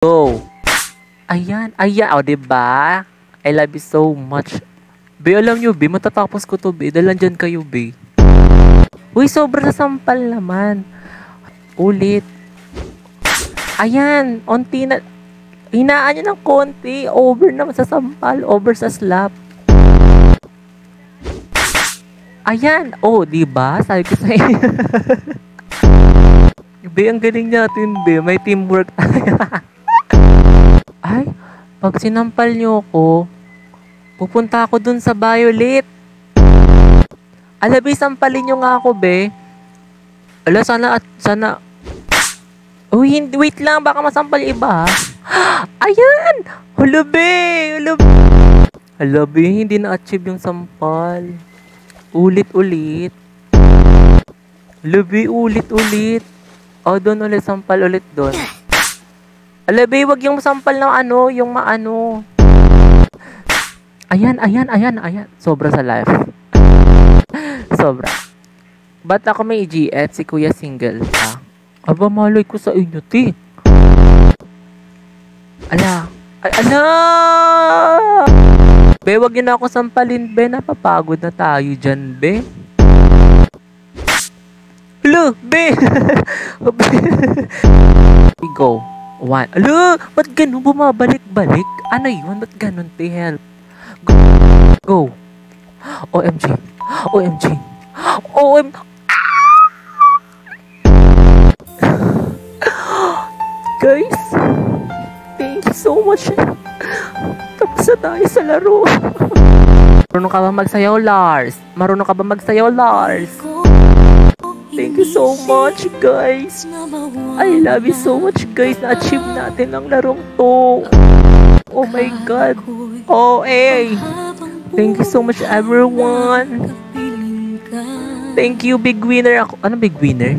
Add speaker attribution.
Speaker 1: Go! Ayan, ayan. O, diba? I love you so much. Be, alam nyo, be, matatapos ko to, be. Dahil nandyan kayo, be. Uy, sobrang sampal naman. Ulit. Ayan, onti na. Hinaan nyo ng konti. Over naman sa sampal. Over sa slap. Ayan. Oh, diba? Sabi ko sa inyo. Be, ang galing natin, be. May teamwork tayo. Ay, pag sinampal nyo ko, pupunta ako dun sa Violet. Alabi, sampalin nyo nga ako, be. Ala, sana. Uy, hindi, wait lang, baka masampal iba, ha? Ayan! Hulabi! Hulabi, hindi na-achieve yung sampal. Ulit-ulit. Hulabi, ulit-ulit. O, doon ulit, sampal ulit doon. Alabi, wag yung sampal ng ano, yung maano. Ayan. Sobra sa life. Sobra. Ba't ako may GF, si Kuya single pa? Aba, malay ko sa inyo, ti. Ala. Ay, ala! Be, wag yun na ako sampalin, be. Napapagod na tayo dyan, be. Hello, be! We go. 1. Ala! Ba't ganun bumabalik-balik? Ano yun? Ba't ganun, te? Help. Go. OMG. Guys, thank you so much. Tapos na tayo sa laro. Marunong ka ba magsayaw, Lars? Thank you so much, guys. I love you so much, guys. Na-achieve natin ang larong to. Oh my God. Oh, hey. Thank you so much, everyone. Thank you, big winner. Ano big winner?